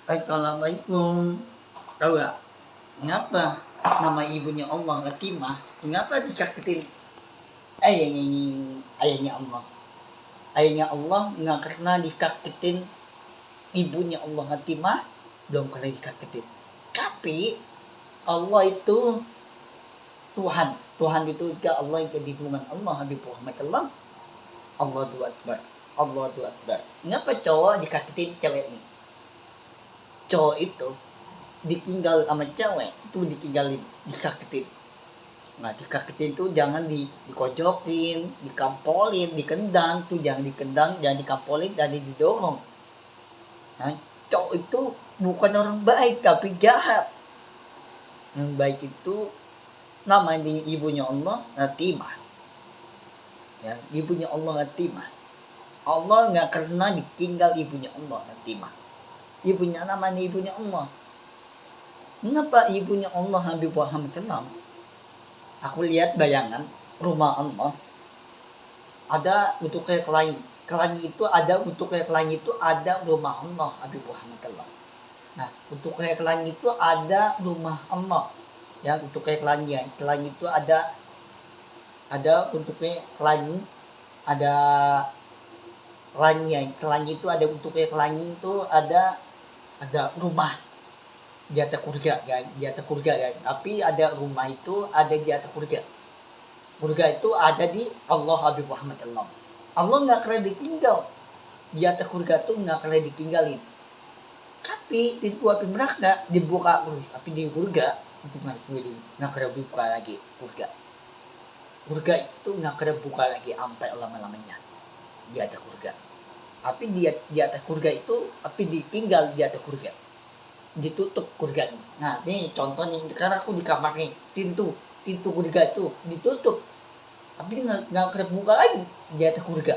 Assalamualaikum. Tahu gak? Mengapa nama ibunya Allah Latimah? Mengapa dikakitin ayahnya Allah? Ayahnya Allah nggak karena dikakitin ibunya Allah Latimah, belum pernah dikakitin. Tapi Allah itu Tuhan. Tuhan itu juga Allah yang jadi Tuhan Allah Habib Muhammad Allah. Allahu Akbar. Allahu Akbar. Mengapa cowok dikakitin cewek ini? Cowok itu ditinggal sama cewek itu ditinggalin, dikaketin. Nah dikaketin tuh jangan dikojokin, dikampolin, dikendang tuh, jangan dikendang, jangan dikampolin, dan didorong. Nah, cowok itu bukan orang baik tapi jahat. Yang baik itu namanya ibunya Allah Latimah. Ya, ibunya Allah Latimah. Allah nggak pernah ditinggal ibunya Allah Latimah. Ibunya namanya ibunya Allah. Mengapa ibunya Allah Habib Muhammad SAW? Aku lihat bayangan rumah Allah. Ada untuk kayak lain. Kelanyi itu ada untuk kayak lain itu ada rumah Allah Habib Muhammad SAW. Nah, untuk kayak lain itu ada rumah Allah. Ya, untuk kayak lainnya. Kelanyi itu ada untuk kayak lain ada lainnya. Kelanyi itu ada untuk kayak lain itu ada rumah di atas kurga kan, tapi ada rumah itu ada di atas kurga itu ada di Allah Habib Muhammad Allah. Allah nggak kena ditinggal di atas kurga tuh, nggak kena ditinggalin. Tapi pintu api neraka dibuka terus, tapi di kurga itu nggak kena buka lagi. Kurga itu nggak kena buka lagi sampai lama-lamanya di atas kurga. Tapi di atas kurga itu tapi ditinggal di atas kurga, ditutup kurga. Nah ini contoh nih, sekarang aku di kamar nih, pintu kurga itu ditutup tapi nggak kebuka lagi di atas kurga,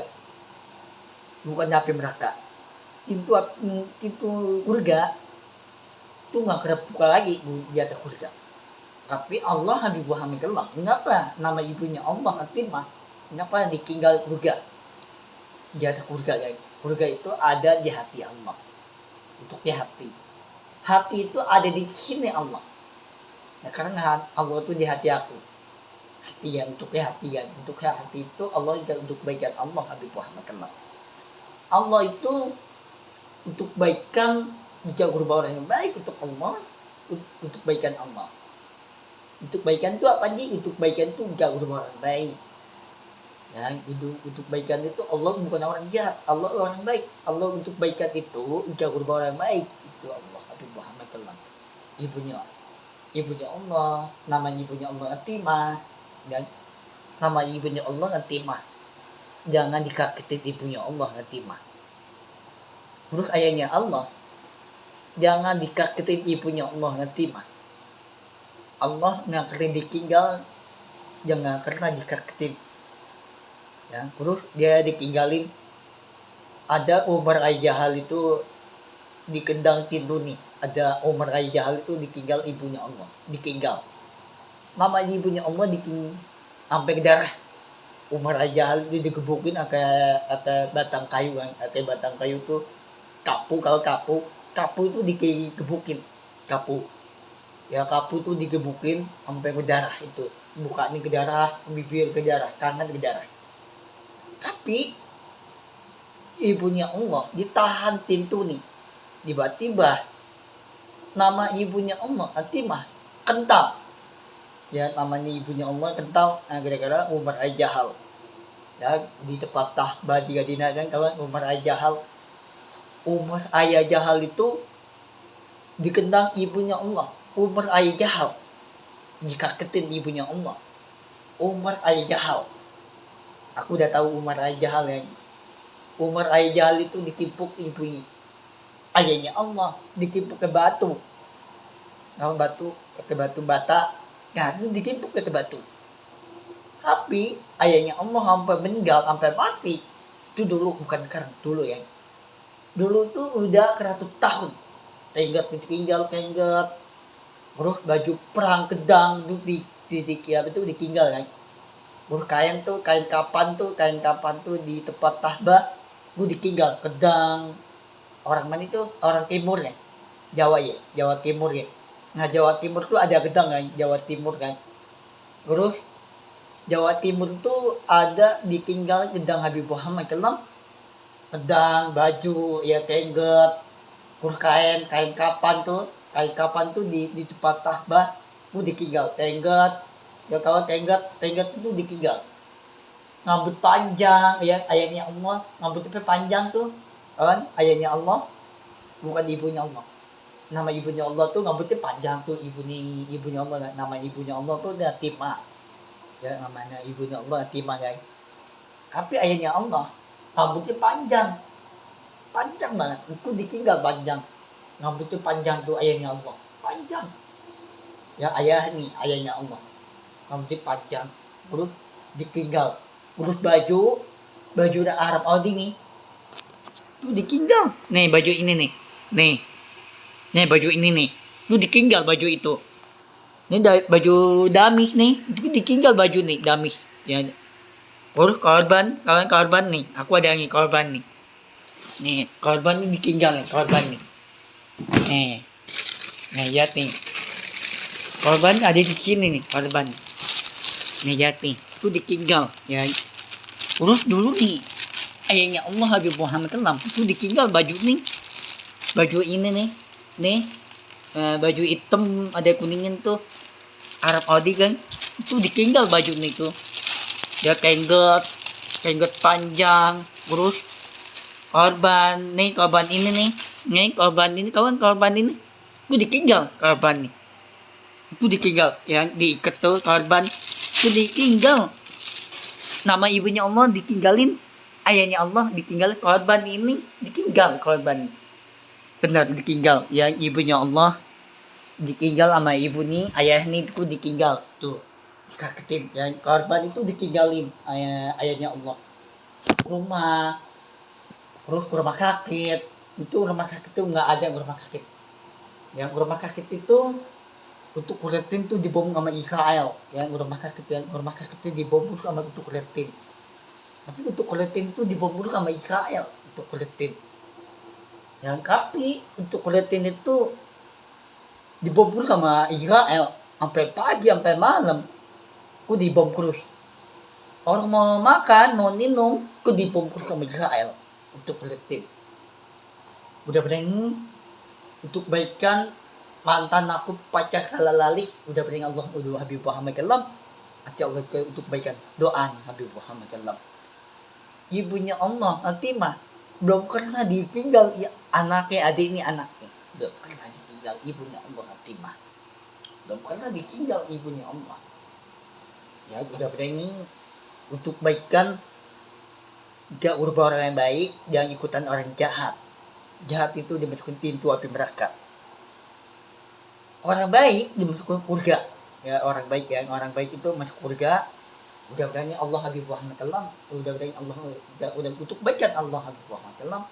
bukan api neraka. Pintu kurga itu nggak kebuka lagi di atas kurga. Tapi Allah Habib Muhammad Allah, kenapa nama ibunya Allah Latimah, kenapa ditinggal kurga di atas kurga ya? Kurga itu ada di hati Allah, untuk di hati itu ada di sini Allah. Nah, karena Allah itu di hati aku. Hati yang untuk hati itu Allah juga untuk kebaikan Allah Habib Muhammad Allah. Allah itu untuk kebaikan juga berubah orang yang baik untuk Allah, untuk kebaikan Allah. Untuk kebaikan itu apa nih? Untuk kebaikan itu juga berubah orang baik. Ya, untuk kebaikan itu Allah bukan orang jahat, Allah orang baik. Allah untuk kebaikan itu juga berubah orang baik. Itu Allah Habib Muhammad Allah. Ibunya Allah, namanya ibunya Allah Latimah. Dan nama ibunya Allah Latimah. Jangan dikagetin ibunya Allah Latimah. Terus ayahnya Allah, jangan dikagetin ibunya Allah Latimah. Allah nggak kena ditinggal, jangan kena dikagetin. Ya, terus dia ditinggalin. Ada Umar Aijahal itu dikendang tindu nih. Ada Umar Aijahal itu ditinggal ibunya Allah, ditinggal. Nama ibunya Allah sampai ke darah. Umar Aijahal itu digebukin pakai batang kayu kan, pakai batang kayu tuh kapu itu digebukin kapu. Ya kapu tuh digebukin sampai ke darah itu. Mukanya ke darah, bibir ke darah, tangan ke darah. Tapi ibunya Allah ditahan pintu nih. Tiba-tiba nama ibunya Allah Latimah kental. Ya namanya ibunya Allah kental, gara-gara Umar Aijahal. Ya di tempat tahbah di Gadina kan kawan, Umar Aijahal itu dikendang ibunya Allah. Umar Aijahal dikagetin ibunya Allah. Umar Aijahal. Aku udah tahu Umar Aijahal ya. Umar Aijahal itu ditimpuk ibunya. Ayahnya Allah ditimpuk ke batu. Ke batu bata. Nah, itu ditimpuk ke batu. Tapi ayahnya Allah sampai meninggal, sampai mati. Itu dulu bukan sekarang, dulu ya. Dulu tuh udah 100 tahun. Tenggat. Terus baju perang kedang itu itu ditinggal kan. Kain kapan tuh di tempat tahbah gue ditinggal kedang. Orang mana itu orang timur ya, Jawa ya, Jawa Timur ya. Nah Jawa Timur tuh ada gedang kan, Jawa Timur kan. Terus Jawa Timur tuh ada ditinggal gedang Habib Muhammad Kelam, gedang, baju, ya tengget, terus kain kapan tuh di tempat tahbah tuh ditinggal tengget. Ya kalau tengget itu ditinggal. Rambut panjang ya ayatnya Allah, rambutnya panjang tuh kan ayatnya Allah, bukan ibunya Allah. Nama ibunya Allah tuh rambutnya panjang tuh, ibunya Allah, nama ibunya Allah tuh Latimah. Ya namanya ibunya Allah Latimah guys. Tapi ayahnya Allah rambutnya panjang banget, itu ditinggal panjang, rambutnya panjang tuh ayahnya Allah panjang. Ya ayahnya Allah rambutnya panjang, terus ditinggal. Terus baju Arab Saudi nih tuh ditinggal. Nih baju ini nih baju ini nih tuh ditinggal baju itu. Ini baju damis nih, itu ditinggal baju nih damis ya. Terus korban nih, aku ada nih korban nih. Nih korban nih ditinggal nih, korban nih. Nih lihat nih, korban ada di sini nih, korban. Nih lihat nih, itu ditinggal ya. Terus dulu nih ayahnya Allah Habib Muhammad Kelam itu ditinggal baju nih, baju ini nih baju hitam ada kuningin tuh Arab Saudi kan, itu ditinggal baju nih tuh ya, tengget panjang. Terus korban ini korban ini itu ditinggal, korban nih itu ditinggal yang diikat tuh, korban itu ditinggal. Nama ibunya Allah ditinggalin, ayahnya Allah ditinggal, korban ini ditinggal, korban benar ditinggal ya, ibunya Allah ditinggal sama ibu nih, ayah nih itu ditinggal tuh dikagetin ya, korban itu ditinggalin ayahnya Allah. Rumah sakit itu nggak ada rumah sakit. Yang rumah sakit itu untuk Palestina tuh dibom sama Israel. Yang rumah sakit itu dibom sama untuk Palestina. Tapi untuk Palestina itu dibom sama Israel untuk Palestina. Yang tapi untuk Palestina itu dibom sama Israel sampai pagi sampai malam. Ku dibom terus. Orang mau makan, mau minum, ku dibom sama Israel untuk Palestina. Udah ini untuk baikan mantan aku pacar kalalali, udah beri Allah udah Habib Muhammad Kelam, hati Allah untuk baikan doa Habib Muhammad Kelam. Ibunya Allah Latimah belum pernah ditinggal ya, anaknya belum pernah ditinggal ibunya Allah Latimah, belum pernah ditinggal ibunya Allah ya. Udah beri untuk baikan gak urba orang yang baik, jangan ikutan orang jahat itu dimasukin pintu api neraka. Orang baik dimasukkan surga ya, orang baik itu masuk surga. Udah berani Allah Habib Muhammad Kelam, udah berani Allah udah untuk baikan Allah Habib Muhammad Kelam,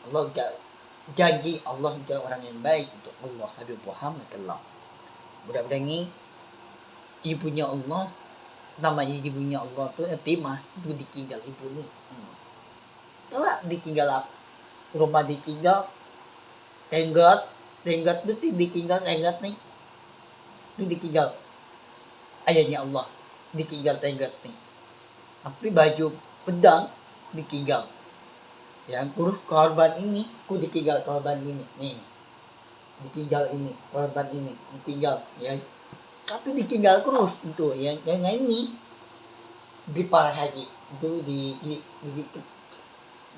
Allah janji Allah itu orang yang baik untuk Allah Habib Muhammad Kelam. Udah berani ibunya Allah, namanya ibunya Allah tuh Latimah, itu ditinggal ibu nih. Telah ditinggal apa? Rumah ditinggal, tenggat itu ditinggal, tenggat nih itu ditinggal ayahnya Allah, ditinggal tenggat nih. Tapi baju pedang ditinggal yang terus korban ini ku ditinggal, korban ini nih ditinggal, ini korban ini ditinggal ya, tapi ditinggal terus itu yang ini di parah haji itu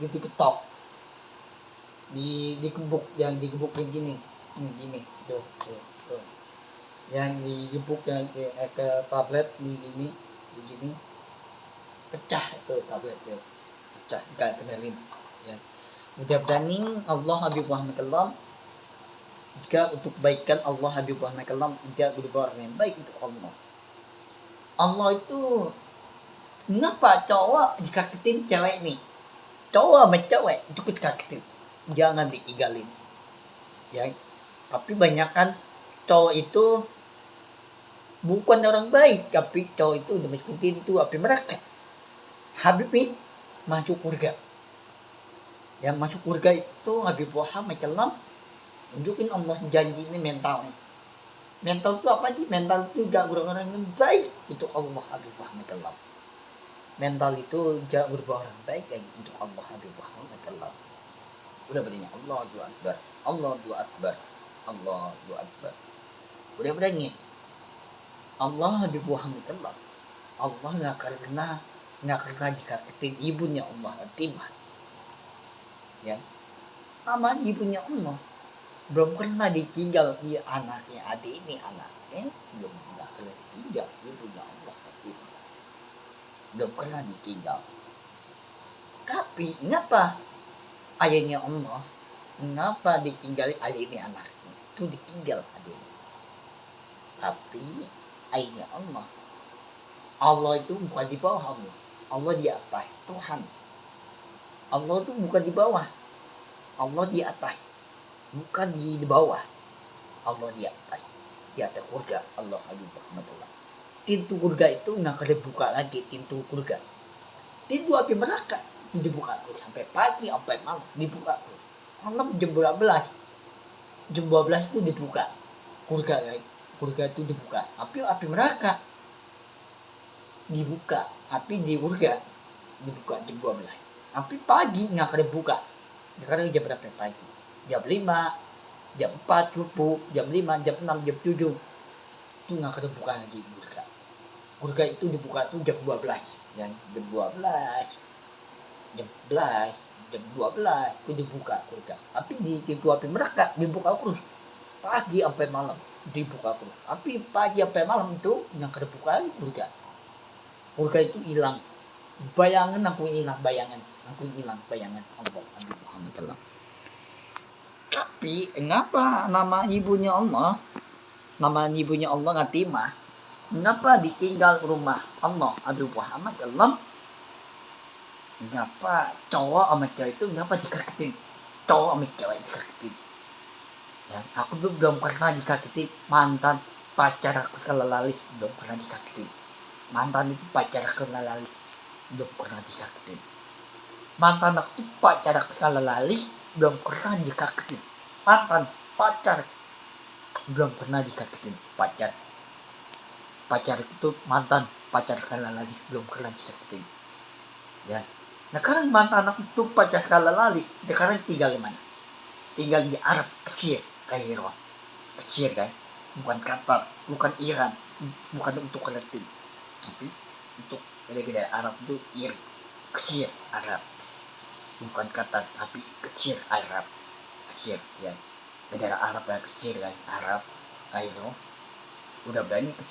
diketok, digebuk, yang digebuk begini tuh yang digebuk yang ke tablet begini pecah itu tablet tuh, pecah gak kenalin ya. Mudah-mudahan Allah Habib Muhammad Kelam jika untuk baikan Allah Habib Muhammad Kelam tidak berubah orang yang baik untuk Allah itu. Kenapa cowok dikagetin cewek nih, cowok sama cewek itu dikagetin, jangan ditinggalin ya. Tapi banyakan cowok itu bukan orang baik, tapi cowok itu udah masuk pintu api neraka. Habib ini masuk surga, yang masuk surga itu Habib Muhammad Kelam Tunjukin Allah janji ini mental nih. Mental itu apa sih? Mental itu gak orang yang baik untuk Allah Habib Muhammad. Mental itu gak berubah orang baik lagi untuk Allah Habib Muhammad. Udah berani Allahu Akbar, Allahu Akbar, Allahu Akbar. Udah berani Allah Habib Muhammad. Allah nggak karena dikagetin ibunya Allah Fatimah. Ya, nama ibunya Allah belum pernah ditinggal dia anaknya, adik ini anaknya belum pernah ditinggal ibunya Allah Fatimah, belum pernah ditinggal. Tapi ngapa ayahnya Allah, ngapa ditinggali adik ini anaknya itu ditinggal adiknya? Tapi ayahnya Allah itu bukan di bawah Allah, Allah di atas Tuhan. Allah itu bukan di bawah, Allah di atas, bukan di bawah. Allah di atas surga. Allah Habib Muhammad. Pintu surga itu nggak akan dibuka lagi, pintu surga. Pintu api neraka itu dibuka terus sampai pagi, sampai malam dibuka terus. Malam jam 12, jam 12 itu dibuka surga, guys. Surga itu dibuka. Api neraka dibuka, api di surga dibuka jam 12. Api pagi nggak akan dibuka. Sekarang jam berapa pagi? Jam 5, jam 4 subuh, jam 5, jam 6, jam 7 itu nggak akan dibuka lagi surga. Surga itu dibuka tuh jam 12, jam 12, jam 11, jam 12 itu dibuka surga. Tapi di pintu api neraka dibuka terus pagi sampai malam dibuka terus. Tapi pagi sampai malam itu nggak akan dibuka lagi surga. Surga itu hilang. Bayangan aku hilang bayangan Allah Habib Muhammad. Tapi kenapa nama ibunya Allah Fatimah, kenapa ditinggal rumah Allah Habib Muhammad? Kenapa cowok sama cewek itu kenapa dikagetin? Cowok sama cewek dikagetin. Ya, aku tuh belum pernah dikagetin mantan pacar aku kelalalih, belum pernah dikagetin. Mantan itu pacar aku kelalalih, belum pernah dikagetin. Mantan aku pacar aku kelalalih, belum pernah dikagetin. Mantan pacar belum pernah dikagetin. Pacar itu mantan pacar kelalalih, belum pernah dikagetin. Ya. Nah sekarang mantan aku itu pacar kelalalih, sekarang tinggal di mana? Tinggal di Arab kecil, Kairo kecil kan, bukan Qatar, bukan Iran, bukan untuk Palestina, tapi untuk negara Arab itu kecil Arab, bukan Qatar tapi kecil Arab, kecil ya, negara Arab yang kecil kan, Arab Kairo udah berani